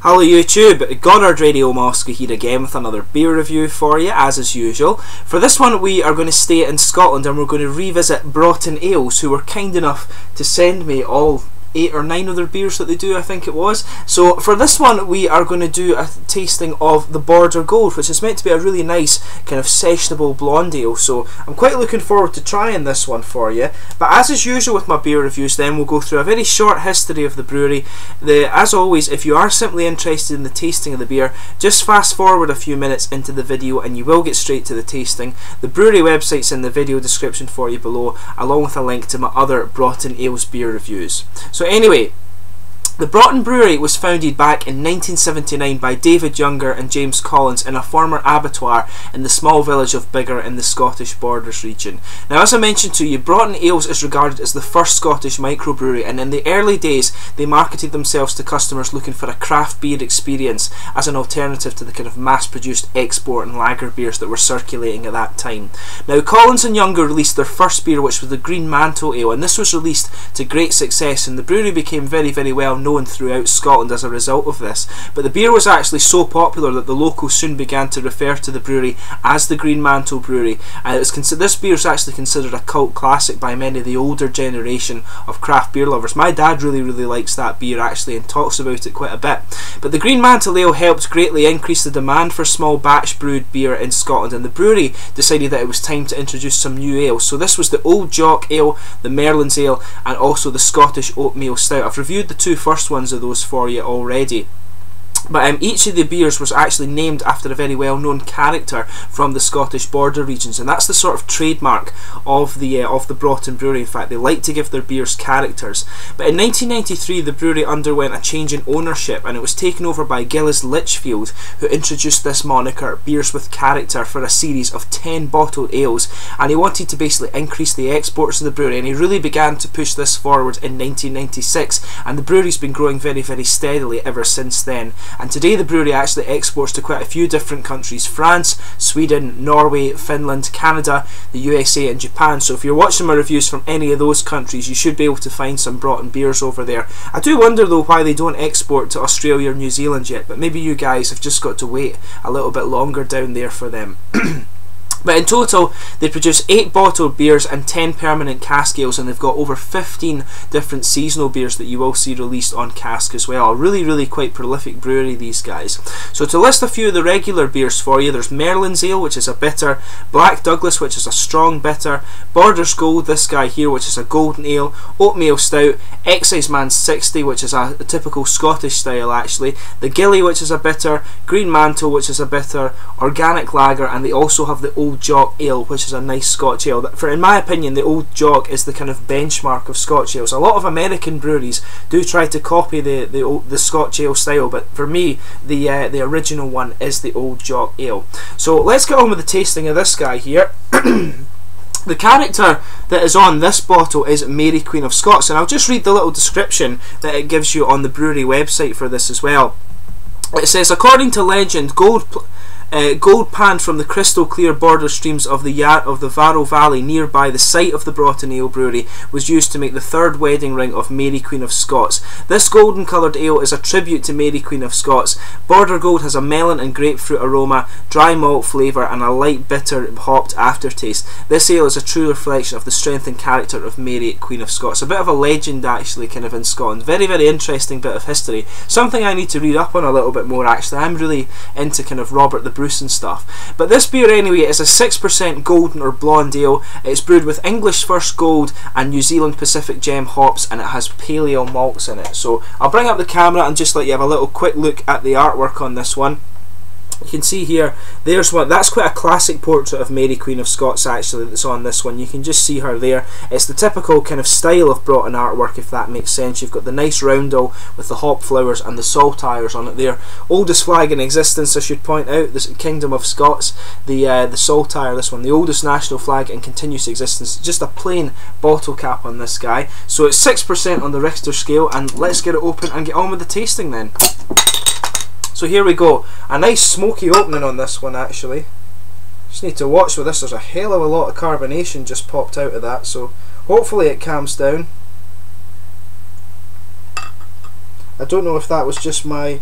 Hello YouTube, Goddard Radio Moscow here again with another beer review for you, as is usual. For this one we are going to stay in Scotland and we're going to revisit Broughton Ales, who were kind enough to send me all 8 or 9 other beers that they do, I think it was. So for this one we are going to do a tasting of the Border Gold, which is meant to be a really nice kind of sessionable blonde ale, so I'm quite looking forward to trying this one for you. But as is usual with my beer reviews, then we'll go through a very short history of the brewery. As always, if you are simply interested in the tasting of the beer, just fast forward a few minutes into the video and you will get straight to the tasting. The brewery website's in the video description for you below, along with a link to my other Broughton Ales beer reviews. So anyway, the Broughton Brewery was founded back in 1979 by David Younger and James Collins in a former abattoir in the small village of Biggar in the Scottish Borders region. Now, as I mentioned to you, Broughton Ales is regarded as the first Scottish microbrewery, and in the early days they marketed themselves to customers looking for a craft beer experience as an alternative to the kind of mass-produced export and lager beers that were circulating at that time. Now, Collins and Younger released their first beer, which was the Green Mantle Ale, and this was released to great success, and the brewery became very, very well known throughout Scotland as a result of this. But the beer was actually so popular that the locals soon began to refer to the brewery as the Green Mantle Brewery, and this beer is actually considered a cult classic by many of the older generation of craft beer lovers. My dad really likes that beer actually and talks about it quite a bit. But the Green Mantle Ale helped greatly increase the demand for small batch brewed beer in Scotland, and the brewery decided that it was time to introduce some new ales. So this was the Old Jock Ale, the Merlin's Ale, and also the Scottish Oatmeal Stout. I've reviewed the two first ones of those for you already. But each of the beers was actually named after a very well-known character from the Scottish border regions, and that's the sort of trademark of the Broughton Brewery. In fact, they like to give their beers characters. But in 1993, the brewery underwent a change in ownership, and it was taken over by Gillis Litchfield, who introduced this moniker, Beers with Character, for a series of 10 bottled ales, and he wanted to basically increase the exports of the brewery, and he really began to push this forward in 1996, and the brewery's been growing very, very steadily ever since then. And today the brewery actually exports to quite a few different countries: France, Sweden, Norway, Finland, Canada, the USA and Japan. So if you're watching my reviews from any of those countries, you should be able to find some Broughton beers over there. I do wonder though why they don't export to Australia or New Zealand yet, but maybe you guys have just got to wait a little bit longer down there for them. But in total, they produce 8 bottled beers and 10 permanent cask ales, and they've got over 15 different seasonal beers that you will see released on cask as well. A really quite prolific brewery, these guys. So to list a few of the regular beers for you, there's Merlin's Ale, which is a bitter; Black Douglas, which is a strong bitter; Borders Gold, this guy here, which is a golden ale; Oatmeal Stout; Exciseman's 60, which is a typical Scottish style actually; the Gilly, which is a bitter; Green Mantle, which is a bitter; Organic Lager, and they also have the Old Jock Ale, which is a nice Scotch ale. In my opinion, the Old Jock is the kind of benchmark of Scotch ales. A lot of American breweries do try to copy the Scotch ale style, but for me, the original one is the Old Jock Ale. So let's get on with the tasting of this guy here. The character that is on this bottle is Mary Queen of Scots, and I'll just read the little description that it gives you on the brewery website for this as well. It says, according to legend, gold panned from the crystal clear border streams of the Varro Valley nearby the site of the Broughton Ale Brewery was used to make the third wedding ring of Mary Queen of Scots. This golden coloured ale is a tribute to Mary Queen of Scots. Border Gold has a melon and grapefruit aroma, dry malt flavour and a light bitter hopped aftertaste. This ale is a true reflection of the strength and character of Mary Queen of Scots. A bit of a legend actually kind of in Scotland. Very interesting bit of history. Something I need to read up on a little bit more actually. I'm really into kind of Robert the Bruce and stuff. But this beer anyway is a 6% golden or blonde ale. It's brewed with English First Gold and New Zealand Pacific Gem hops, and it has pale ale malts in it. So I'll bring up the camera and just let you have a little quick look at the artwork on this one. You can see here, there's one. That's quite a classic portrait of Mary Queen of Scots actually that's on this one. You can just see her there. It's the typical kind of style of Broughton artwork, if that makes sense. You've got the nice roundel with the hop flowers and the saltires on it there. Oldest flag in existence, I should point out, this Kingdom of Scots. The saltire, this one, the oldest national flag in continuous existence. Just a plain bottle cap on this guy. So it's 6% on the Richter scale, and let's get it open and get on with the tasting then. So here we go, a nice smoky opening on this one actually. Just need to watch with this, there's a hell of a lot of carbonation just popped out of that, so hopefully it calms down. I don't know if that was just my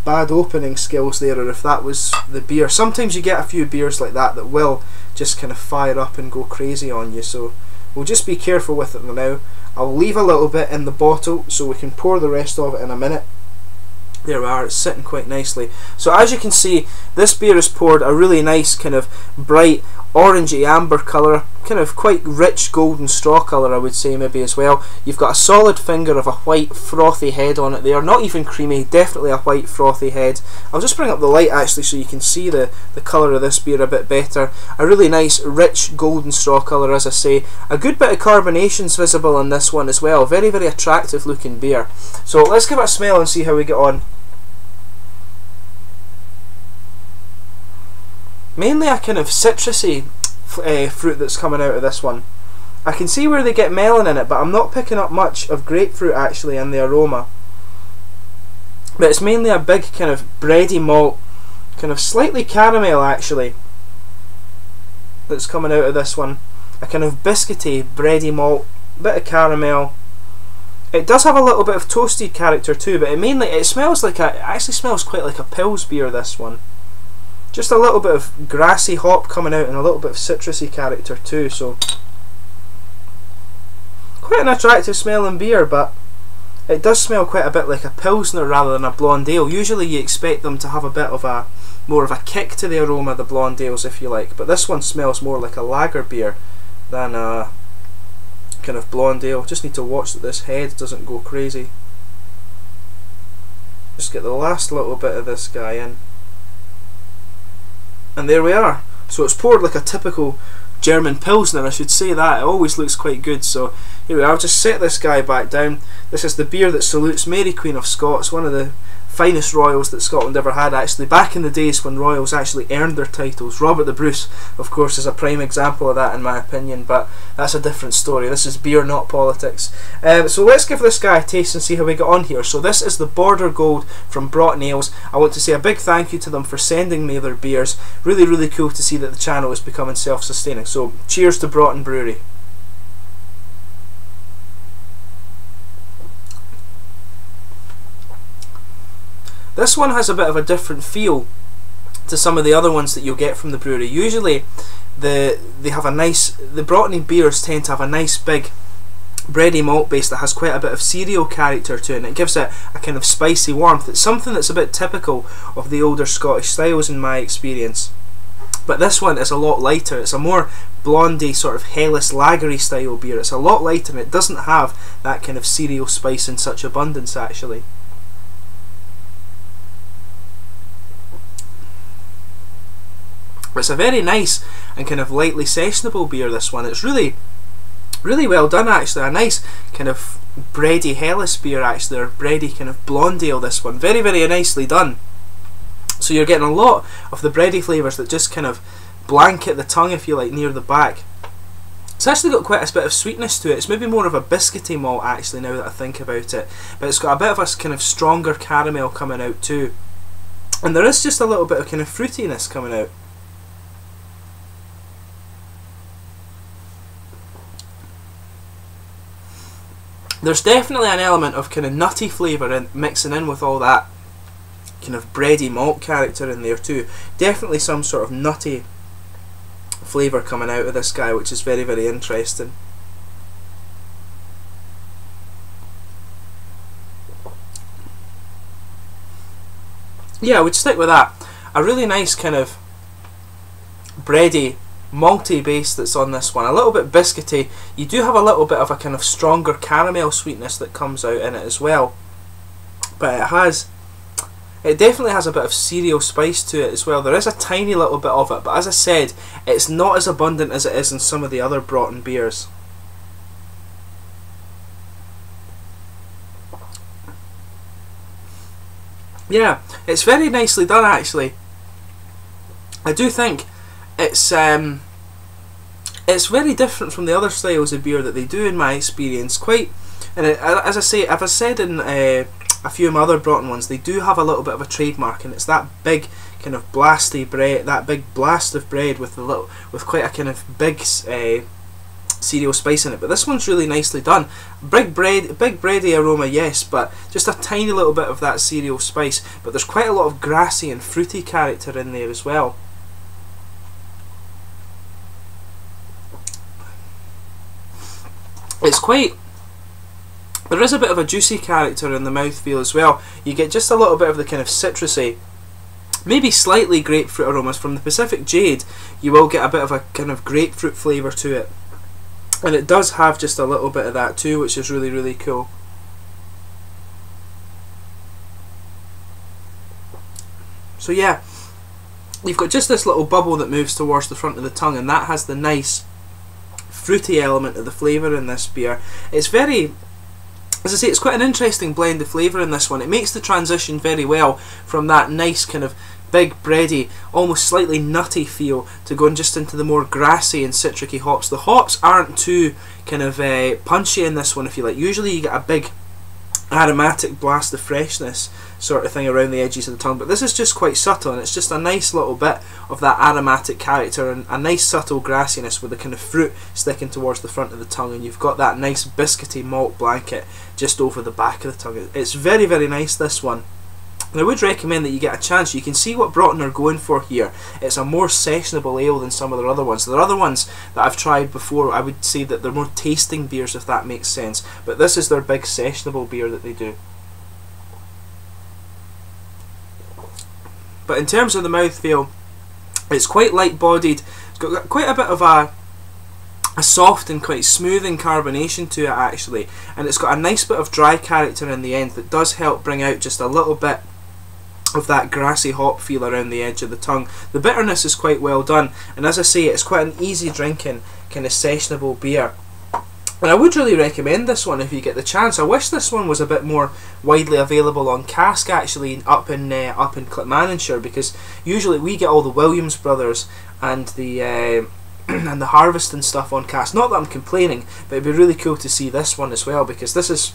bad opening skills there, or if that was the beer. Sometimes you get a few beers like that that will just kind of fire up and go crazy on you, so we'll just be careful with it now. I'll leave a little bit in the bottle so we can pour the rest of it in a minute. There we are, it's sitting quite nicely. So as you can see, this beer is poured a really nice kind of bright orangey amber colour, kind of quite rich golden straw colour, I would say, maybe as well. You've got a solid finger of a white frothy head on it there, not even creamy, definitely a white frothy head. I'll just bring up the light actually so you can see the colour of this beer a bit better. A really nice rich golden straw colour, as I say. A good bit of carbonation's visible on this one as well. Very, very attractive looking beer. So let's give it a smell and see how we get on. Mainly a kind of citrusy fruit that's coming out of this one. I can see where they get melon in it, but I'm not picking up much of grapefruit actually in the aroma. But it's mainly a big kind of bready malt, kind of slightly caramel actually, that's coming out of this one. A kind of biscuity, bready malt, bit of caramel. It does have a little bit of toasted character too, but it smells like it actually smells quite like a Pils beer, this one. Just a little bit of grassy hop coming out and a little bit of citrusy character too, so quite an attractive smelling beer, but it does smell quite a bit like a Pilsner rather than a blonde ale. Usually you expect them to have a bit of a more of a kick to the aroma, the blonde ales, if you like, but this one smells more like a lager beer than a kind of blonde ale. Just need to watch that this head doesn't go crazy. Just get the last little bit of this guy in. And there we are. So it's poured like a typical German Pilsner, I should say that. It always looks quite good. So here we are. I'll just set this guy back down. This is the beer that salutes Mary Queen of Scots, one of the finest royals that Scotland ever had actually, back in the days when royals actually earned their titles. Robert the Bruce, of course, is a prime example of that in my opinion, but that's a different story. This is beer, not politics. So let's give this guy a taste and see how we get on here. So this is the Border Gold from Broughton Ales. I want to say a big thank you to them for sending me their beers. Really, really cool to see that the channel is becoming self-sustaining. So cheers to Broughton Brewery. This one has a bit of a different feel to some of the other ones that you'll get from the brewery. Usually they have a nice, the Broughton beers tend to have a nice big bready malt base that has quite a bit of cereal character to it, and it gives it a kind of spicy warmth. It's something that's a bit typical of the older Scottish styles in my experience. But this one is a lot lighter. It's a more blondie, sort of hellish lagery style beer. It's a lot lighter and it doesn't have that kind of cereal spice in such abundance actually. It's a very nice and kind of lightly sessionable beer, this one. It's really, really well done actually. A nice kind of bready hellish beer actually, or bready kind of blonde ale, this one. Very, very nicely done. So you're getting a lot of the bready flavours that just kind of blanket the tongue, if you like, near the back. It's actually got quite a bit of sweetness to it. It's maybe more of a biscuity malt actually, now that I think about it. But it's got a bit of a kind of stronger caramel coming out too. And there is just a little bit of kind of fruitiness coming out. There's definitely an element of kind of nutty flavour in mixing in with all that kind of bready malt character in there too. Definitely some sort of nutty flavour coming out of this guy, which is very, very interesting. Yeah, I would stick with that. A really nice kind of bready malty base that's on this one, a little bit biscuity. You do have a little bit of a kind of stronger caramel sweetness that comes out in it as well, but it definitely has a bit of cereal spice to it as well. There is a tiny little bit of it, but as I said, it's not as abundant as it is in some of the other Broughton beers. Yeah, it's very nicely done actually. I do think it's very different from the other styles of beer that they do in my experience. Quite, and as I say, as I said in a few of my other Broughton ones, they do have a little bit of a trademark, and it's that big kind of blasty bread, that big blast of bread with quite a kind of big cereal spice in it, but this one's really nicely done. Big bready aroma, yes, but just a tiny little bit of that cereal spice, but there's quite a lot of grassy and fruity character in there as well. It's quite, there is a bit of a juicy character in the mouthfeel as well. You get just a little bit of the kind of citrusy, maybe slightly grapefruit aromas. From the Pacific Jade you will get a bit of a kind of grapefruit flavour to it, and it does have just a little bit of that too, which is really, really cool. So yeah, you've got just this little bubble that moves towards the front of the tongue, and that has the nice fruity element of the flavour in this beer. It's very, as I say, it's quite an interesting blend of flavour in this one. It makes the transition very well from that nice kind of big bready, almost slightly nutty feel to going just into the more grassy and citricy hops. The hops aren't too kind of punchy in this one, if you like. Usually you get a big aromatic blast of freshness sort of thing around the edges of the tongue, but this is just quite subtle, and it's just a nice little bit of that aromatic character and a nice subtle grassiness with the kind of fruit sticking towards the front of the tongue, and you've got that nice biscuity malt blanket just over the back of the tongue. It's very, very nice, this one. And I would recommend that you get a chance. You can see what Broughton are going for here. It's a more sessionable ale than some of their other ones. Their other ones that I've tried before, I would say that they're more tasting beers, if that makes sense. But this is their big sessionable beer that they do. But in terms of the mouthfeel, it's quite light-bodied. It's got quite a bit of a soft and quite smoothing carbonation to it, actually. And it's got a nice bit of dry character in the end that does help bring out just a little bit of that grassy hop feel around the edge of the tongue. The bitterness is quite well done, and as I say, it's quite an easy drinking kind of sessionable beer. And I would really recommend this one if you get the chance. I wish this one was a bit more widely available on cask, actually, up in Clackmannanshire, because usually we get all the Williams brothers and the and the Harvest and stuff on cask. Not that I'm complaining, but it'd be really cool to see this one as well, because this is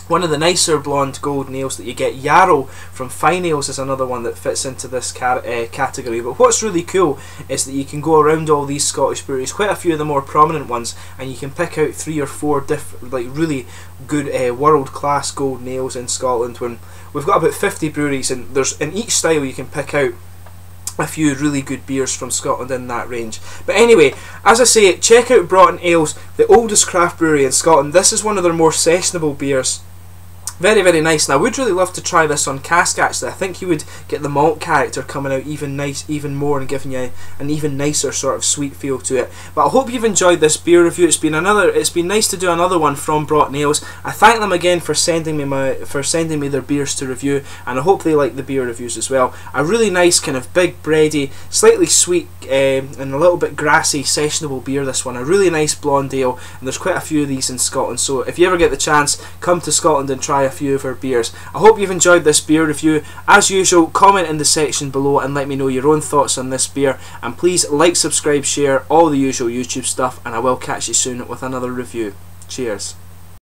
one of the nicer blonde golden ales that you get. Yarrow from Fine Ales is another one that fits into this category. But what's really cool is that you can go around all these Scottish breweries, quite a few of the more prominent ones, and you can pick out 3 or 4 different, like, really good world-class golden ales in Scotland. When we've got about 50 breweries, and there's in each style you can pick out a few really good beers from Scotland in that range. But anyway, as I say, check out Broughton Ales, the oldest craft brewery in Scotland. This is one of their more sessionable beers. Very, very nice, and I would really love to try this on cask, actually. I think you would get the malt character coming out even more, and giving you an even nicer sort of sweet feel to it. But I hope you've enjoyed this beer review. It's been nice to do another one from Broughton Ales. I thank them again for sending me their beers to review, and I hope they like the beer reviews as well. A really nice kind of big bready, slightly sweet and a little bit grassy sessionable beer, this one. A really nice blonde ale, and there's quite a few of these in Scotland, so if you ever get the chance, come to Scotland and try a few of our beers. I hope you've enjoyed this beer review. As usual, comment in the section below and let me know your own thoughts on this beer, and please like, subscribe, share, all the usual YouTube stuff, and I will catch you soon with another review. Cheers.